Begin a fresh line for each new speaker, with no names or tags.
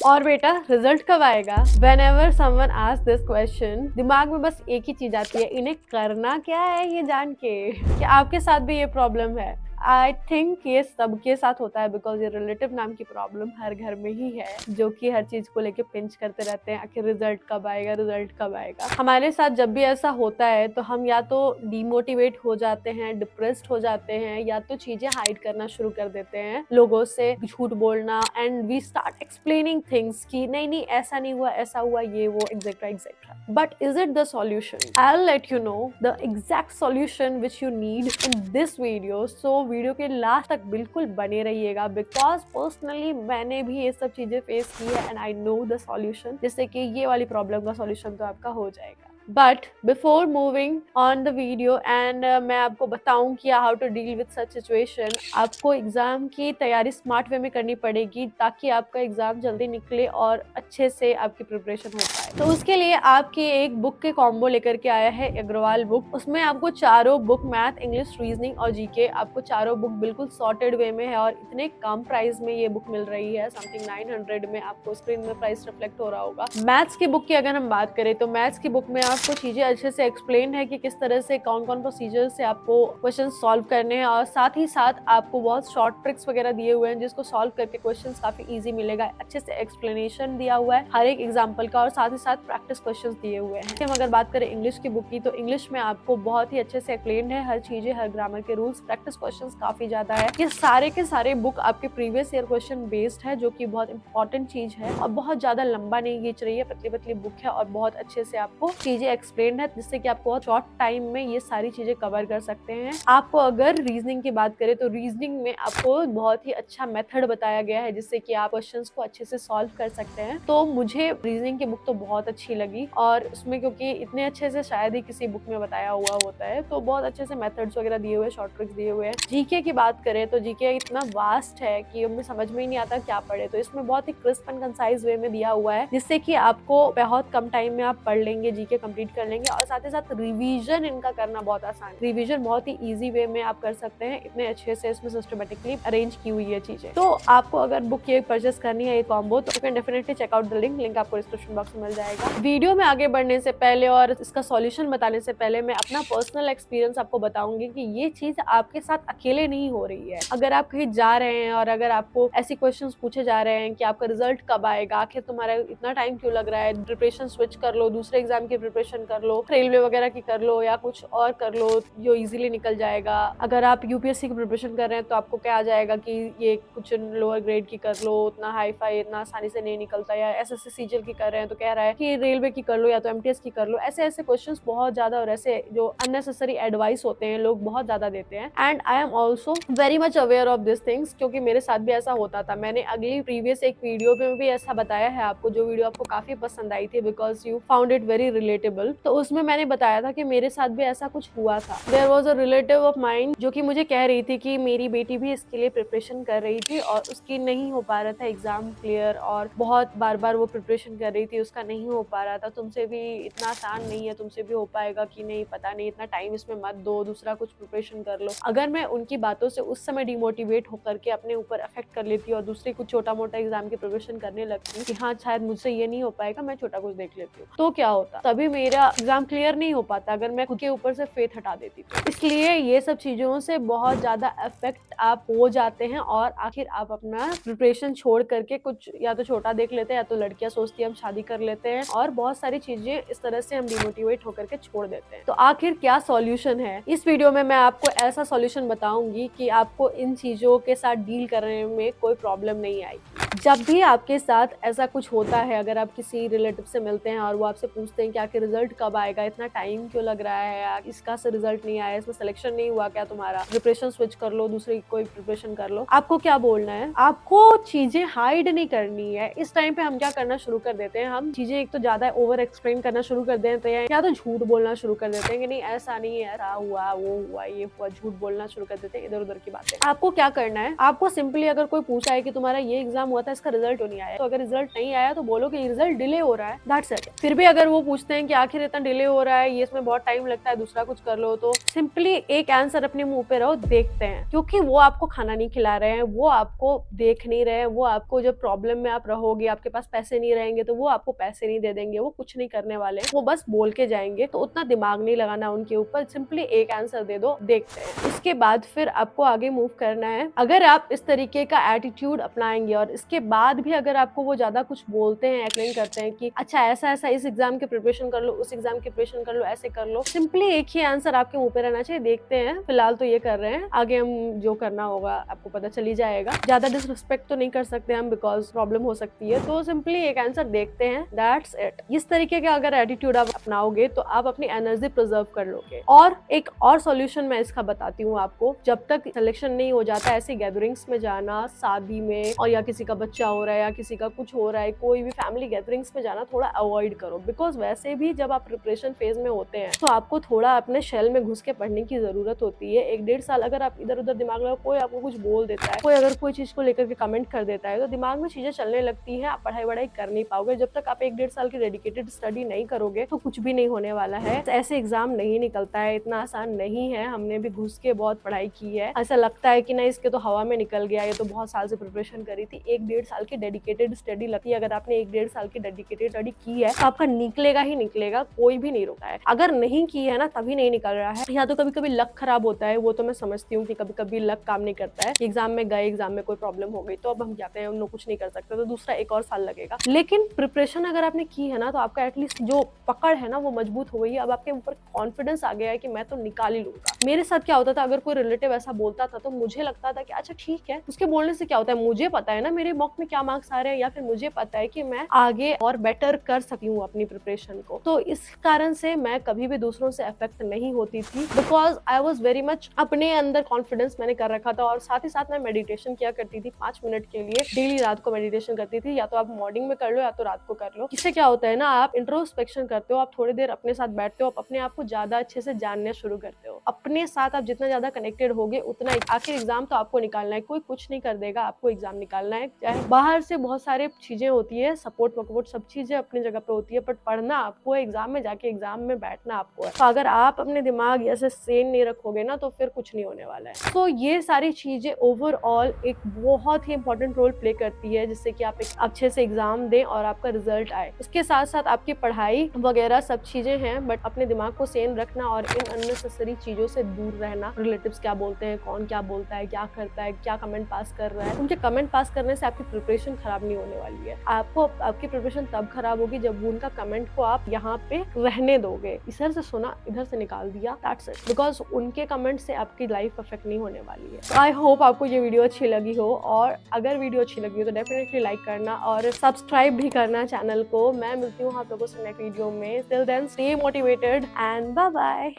और बेटा रिजल्ट कब आएगा? Whenever someone asks this question, दिमाग में बस एक ही चीज आती है, इन्हें करना क्या है ये जान के। क्या आपके साथ भी ये प्रॉब्लम है? आई थिंक ये सबके साथ होता है, बिकॉज ये रिलेटिव नाम की प्रॉब्लम हर घर में ही है, जो कि हर चीज को लेके पिंच करते रहते हैं, आखिर रिजल्ट कब आएगा, रिजल्ट कब आएगा। हमारे साथ जब भी ऐसा होता है तो हम या तो डिमोटिवेट हो जाते हैं, डिप्रेस्ड हो जाते हैं, या तो चीजें हाइड करना शुरू कर देते हैं, लोगों से झूठ बोलना, and we start explaining things कि नहीं नहीं ऐसा नहीं हुआ, ऐसा हुआ, ये वो etcetera etcetera. But is it the solution? I will let you know the exact solution which you need in this video, so video के लास्ट तक बिल्कुल बने रहिएगा, बिकॉज पर्सनली मैंने भी ये सब चीजें फेस की है and I know the solution, जिससे कि ये वाली प्रॉब्लम का सॉल्यूशन तो आपका हो जाएगा। But before moving on the video and मैं आपको बताऊं कि how to deal with such situation, आपको एग्जाम की तैयारी स्मार्ट वे में करनी पड़ेगी ताकि आपका एग्जाम जल्दी निकले और अच्छे से आपकी प्रिपरेशन हो पाए। तो उसके लिए आपकी एक बुक के कॉम्बो लेकर के आया है अग्रवाल बुक। उसमें आपको चारों बुक, मैथ, इंग्लिश, रीजनिंग और जीके, आपको चारों बुक बिल्कुल सॉर्टेड वे में है और इतने कम प्राइस में ये बुक मिल रही है, समथिंग 900 में। आपको स्क्रीन में प्राइस रिफ्लेक्ट हो रहा होगा। मैथ्स की बुक की अगर हम बात करें तो मैथ्स की बुक में आपको चीजें अच्छे से एक्सप्लेन है कि किस तरह से कौन कौन प्रोसीजर से आपको क्वेश्चन सॉल्व करने हैं, और साथ ही साथ आपको बहुत शॉर्ट ट्रिक्स वगैरह दिए हुए हैं जिसको सॉल्व करके क्वेश्चन काफी इजी मिलेगा। अच्छे से एक्सप्लेनेशन दिया हुआ है हर एक एग्जाम्पल का, और साथ ही साथ प्रैक्टिस क्वेश्चन दिए हुए हैं। हम अगर बात करें इंग्लिश की बुक की, तो इंग्लिश में आपको बहुत ही अच्छे से एक्सप्लेन है हर चीजें, हर ग्रामर के रूल्स, प्रैक्टिस क्वेश्चन काफी ज्यादा है। ये सारे के सारे बुक आपके प्रीवियस ईयर क्वेश्चन बेस्ड है, जो की बहुत इंपॉर्टेंट चीज है, और बहुत ज्यादा लंबा नहीं खींच रही है, पतली पतली बुक है और बहुत अच्छे से आपको चीजें एक्सप्लेन है, जिससे कि आपको शॉर्ट टाइम में ये सारी चीजें कवर कर सकते हैं। आपको अगर रीजनिंग की बात करें तो रीजनिंग में आपको बहुत ही अच्छा मेथड बताया गया है, जिससे कि आप क्वेश्चंस को अच्छे से सॉल्व कर सकते हैं। तो मुझे रीजनिंग की बुक तो बहुत अच्छी लगी, और उसमें क्योंकि इतने अच्छे से शायद ही किसी बुक में बताया हुआ होता है, तो बहुत अच्छे से मेथड्स वगैरह दिए हुए, शॉर्ट ट्रिक्स दिए हुए हैं। जीके की बात करें तो जीके इतना वास्ट है कि हमें समझ में ही नहीं आता क्या पढ़े, तो इसमें बहुत ही क्रिस्प एंड कंसाइज वे में दिया हुआ है, जिससे कि आपको बहुत कम टाइम में आप पढ़ लेंगे, जीके कंप्लीट कर लेंगे। और साथ ही साथ रिवीजन इनका करना बहुत आसान है, रिवीजन बहुत ही इजी वे में आप कर सकते हैं, इतने अच्छे से इसमें सिस्टमेटिकली अरेंज की हुई है चीजें। तो आपको अगर बुक ये परचेस करनी है, ये कॉम्बो, तो you can definitely check out the link आपको डिस्क्रिप्शन बॉक्स में मिल जाएगा। वीडियो में आगे बढ़ने से पहले और इसका सॉल्यूशन बताने से पहले मैं अपना पर्सनल एक्सपीरियंस आपको बताऊंगी कि ये चीज आपके साथ अकेले नहीं हो रही है। अगर आप कहीं जा रहे हैं और अगर आपको ऐसी क्वेश्चंस पूछे जा रहे हैं कि आपका रिजल्ट कब आएगा, आखिर तुम्हारा इतना टाइम क्यों लग रहा है, प्रिपरेशन स्विच कर लो, दूसरे एग्जाम की प्रिपरेशन कर लो, रेलवे वगैरह की कर लो, या कुछ और कर लो जो इजीली निकल जाएगा। अगर आप यूपीएससी की प्रिपरेशन कर रहे हैं तो आपको क्या आ जाएगा कि ये कुछ लोअर ग्रेड की कर लो, उतना हाई फाई इतना आसानी से नहीं निकलता, या एसएससी सीजीएल की कर रहे हैं तो कह रहा है कि रेलवे की कर लो या तो एमटीएस की कर लो। ऐसे ऐसे क्वेश्चंस बहुत ज्यादा, और ऐसे जो अननेसेसरी एडवाइस होते हैं लोग बहुत ज्यादा देते हैं, and I am also very much aware of this things, क्योंकि मेरे साथ भी ऐसा होता था। मैंने अगली प्रीवियस एक वीडियो में भी ऐसा बताया है आपको, जो वीडियो आपको काफी पसंद आई थी because you found it very relatable. तो उसमें मैंने बताया था कि मेरे साथ भी ऐसा कुछ हुआ था। There was a relative of mine जो कि मुझे कह रही थी कि मेरी बेटी भी इसके लिए प्रिपरेशन कर रही थी और उसकी नहीं हो पा रहा था एग्जाम क्लियर, और बहुत बार बार वो प्रिपरेशन कर रही थी, उसका नहीं हो पा रहा था। तुमसे भी इतना आसान नहीं है, तुमसे भी हो पाएगा कि नहीं पता नहीं, इतना टाइम इसमें मत दो, दूसरा कुछ प्रिपरेशन कर लो। अगर मैं उनकी बातों से उस समय डिमोटिवेट होकर के अपने ऊपर अफेक्ट कर लेती और दूसरी कुछ छोटा मोटा एग्जाम की प्रिपरेशन करने लगती कि हाँ शायद मुझसे ये नहीं हो पाएगा, मैं छोटा कुछ देख लेती हूँ, तो क्या होता, तभी मेरा एग्जाम क्लियर नहीं हो पाता अगर मैं खुद के ऊपर से फेथ हटा देती तो। इसलिए ये सब चीजों से बहुत ज्यादा अफेक्ट आप हो जाते हैं, और आखिर आप अपना प्रिपरेशन छोड़ करके कुछ या तो छोटा देख लेते हैं, या तो लड़कियां सोचती है हम शादी कर लेते हैं, और बहुत सारी चीजें इस तरह से हम डिमोटिवेट होकर के छोड़ देते हैं। तो आखिर क्या सॉल्यूशन है? इस वीडियो में मैं आपको ऐसा सॉल्यूशन बताऊंगी कि आपको इन चीजों के साथ डील करने में कोई प्रॉब्लम नहीं आएगी। जब भी आपके साथ ऐसा कुछ होता है, अगर आप किसी रिलेटिव से मिलते हैं और वो आपसे पूछते हैं कि आखिर रिजल्ट कब आएगा, इतना टाइम क्यों लग रहा है, इसका से रिजल्ट नहीं आया, इसमें सिलेक्शन नहीं हुआ क्या तुम्हारा, प्रिपरेशन स्विच कर लो, दूसरी कोई प्रिपरेशन कर लो, आपको क्या बोलना है? आपको चीजें हाइड नहीं करनी है। इस टाइम पे हम क्या करना शुरू कर देते हैं, हम चीजें एक तो ज्यादा ओवर एक्सप्लेन करना शुरू कर देते हैं, या तो झूठ बोलना शुरू कर देते हैं कि नहीं ऐसा नहीं है, ऐसा हुआ, वो हुआ, ये हुआ, झूठ बोलना शुरू कर देते हैं, इधर उधर की बातें। आपको क्या करना है, आपको सिंपली अगर कोई पूछा है कि तुम्हारा ये एग्जाम हुआ हुआ था, इसका रिजल्ट क्यों नहीं आया? तो अगर रिजल्ट नहीं आया तो बोलो कि रिजल्ट डिले हो रहा है, दैट्स इट। फिर भी अगर वो पूछते हैं कि आखिर इतना डिले हो रहा है, ये इसमें बहुत टाइम लगता है, दूसरा कुछ कर लो, तो सिंपली एक आंसर अपने मुंह पे रहो, देखते हैं। क्योंकि वो आपको खाना नहीं खिला रहे हैं, वो आपको देख नहीं रहे हैं, वो आपको जब प्रॉब्लम में आप रहोगे, आपके पास पैसे नहीं रहेंगे तो वो आपको पैसे नहीं दे देंगे, वो कुछ नहीं करने वाले, वो बस बोल के जाएंगे। तो उतना दिमाग नहीं लगाना उनके ऊपर, सिंपली एक आंसर दे दो, देखते हैं। इसके बाद फिर आपको आगे मूव करना है। अगर आप इस तरीके का एटीट्यूड अपनाएंगे और इसके बाद भी अगर आपको वो ज्यादा कुछ बोलते हैं, एक्सप्लेन करते हैं कि अच्छा ऐसा ऐसा इस एग्जाम की प्रिपरेशन कर लो, उस एग्जाम की प्रिपरेशन कर लो, ऐसे कर लो, सिंपली एक ही आंसर आपके मुंह पे रहना चाहिए, देखते हैं, फिलहाल तो ये कर रहे हैं, आगे हम जो करना होगा आपको पता चल ही जाएगा। ज्यादा डिसरिस्पेक्ट तो नहीं कर सकते हम, बिकॉज प्रॉब्लम हो सकती है, तो सिंपली एक आंसर देखते हैं, दैट्स इट। इस तरीके का अगर एटीट्यूड आप अपनाओगे तो आप अपनी एनर्जी प्रिजर्व कर लोगे। और एक और सॉल्यूशन मैं इसका बताती हूँ आपको, जब तक सिलेक्शन नहीं हो जाता, ऐसी गैदरिंग्स में जाना, शादी में, और या किसी का बच्चा हो रहा है या किसी का कुछ हो रहा है, कोई भी फैमिली गैदरिंग्स में जाना थोड़ा अवॉइड करो। बिकॉज वैसे भी जब आप प्रिपरेशन फेज में होते हैं तो आपको थोड़ा अपने शेल में घुस के पढ़ने की जरूरत होती है। 1-1.5 साल अगर आप इधर उधर दिमाग लगा, कोई आपको कुछ बोल देता है, कोई अगर कोई चीज को लेकर के कमेंट कर देता है, तो दिमाग में चीजें चलने लगती है, आप पढ़ाई वढ़ाई कर नहीं पाओगे। जब तक आप 1-1.5 साल की डेडिकेटेड स्टडी नहीं करोगे तो कुछ भी नहीं होने वाला है। ऐसे एग्जाम नहीं निकलता है, इतना आसान नहीं है। हमने भी घुस के बहुत पढ़ाई की है, ऐसा लगता है कि ना इसके तो हवा में निकल गया, ये तो बहुत साल से प्रिपरेशन करी थी। 1-1.5 साल की डेडिकेटेड स्टडी लगती है। अगर आपने 1-1.5 साल की डेडिकेटेड स्टडी की है तो आपका निकलेगा ही निकलेगा, कोई भी नहीं रुका है। अगर नहीं की है ना, तभी नहीं निकल रहा है। या तो कभी कभी लक खराब होता है, वो तो मैं समझती हूँ कि कभी कभी लक काम नहीं करता है। एग्जाम में गए, एग्जाम में कोई प्रॉब्लम हो गई तो अब हम कहते हैं उन कुछ नहीं कर सकते, तो दूसरा 1 और साल लगेगा। लेकिन प्रिपरेशन अगर आपने की है ना, तो आपका एटलीस्ट जो पकड़ है ना वो मजबूत हो गई है। अब आपके ऊपर कॉन्फिडेंस आ गया है कि मैं तो निकाल ही लूंगा। मेरे साथ क्या होता था, अगर कोई रिलेटिव ऐसा बोलता था तो मुझे लगता था कि अच्छा ठीक है, उसके बोलने से क्या होता है, मुझे पता है ना मेरे मॉक में क्या मार्क्स आ रहे हैं, या फिर मुझे पता है कि मैं आगे और बेटर कर सकती हूँ अपनी प्रिपरेशन को। तो इस कारण से मैं कभी भी दूसरों से अफेक्ट नहीं होती थी, because I was very much अपने अंदर कॉन्फिडेंस मैंने कर रखा था। और साथ ही साथ मैं मेडिटेशन किया करती थी 5 मिनट के लिए डेली, रात को मेडिटेशन करती थी। या तो आप मॉर्निंग में कर लो या तो रात को कर लो। इससे क्या होता है ना, आप इंट्रोस्पेक्शन करते हो, आप थोड़ी देर अपने साथ बैठते हो, आप अपने आप को ज्यादा अच्छे से जानने शुरू करते हो। अपने साथ आप जितना ज्यादा कनेक्टेड होगे उतना, आखिर एग्जाम तो आपको निकालना है, कोई कुछ नहीं कर देगा, आपको एग्जाम निकालना है। चाहे बाहर से बहुत सारे चीजें होती है, सपोर्ट वपोर्ट सब चीजें अपनी जगह पे होती है, बट पढ़ना आपको, एग्जाम में जाके एग्जाम में बैठना आपको है। तो अगर आप अपने दिमाग ऐसे सेन नहीं रखोगे ना, तो फिर कुछ नहीं होने वाला है। तो ये सारी चीजें ओवरऑल एक बहुत ही इंपॉर्टेंट रोल प्ले करती है, जिससे कि आप एक अच्छे से एग्जाम दें और आपका रिजल्ट आए। इसके साथ साथ आपकी पढ़ाई वगैरह सब चीजें हैं, बट अपने दिमाग को सेन रखना और इन अननेसेसरी चीजों से दूर रहना। रिलेटिव्स क्या बोलते हैं, कौन क्या बोलता है, क्या करता है, क्या कमेंट पास कर रहा है, उनके कमेंट पास करने से आपकी प्रिपरेशन खराब नहीं होने वाली है। आपको आपकी प्रिपरेशन तब खराब होगी जब उनका कमेंट को आप यहाँ पे रहने दोगे। इधर से सुना, इधर से निकाल दिया, दैट्स इट। बिकॉज उनके कमेंट से आपकी लाइफ अफेक्ट नहीं होने वाली है। आई होप आपको ये वीडियो अच्छी लगी हो, और अगर वीडियो अच्छी लगी हो तो डेफिनेटली लाइक करना और सब्सक्राइब भी करना चैनल को। मैं मिलती हूँ आप लोगों से नेक्स्ट वीडियो में। Till then stay motivated and bye bye.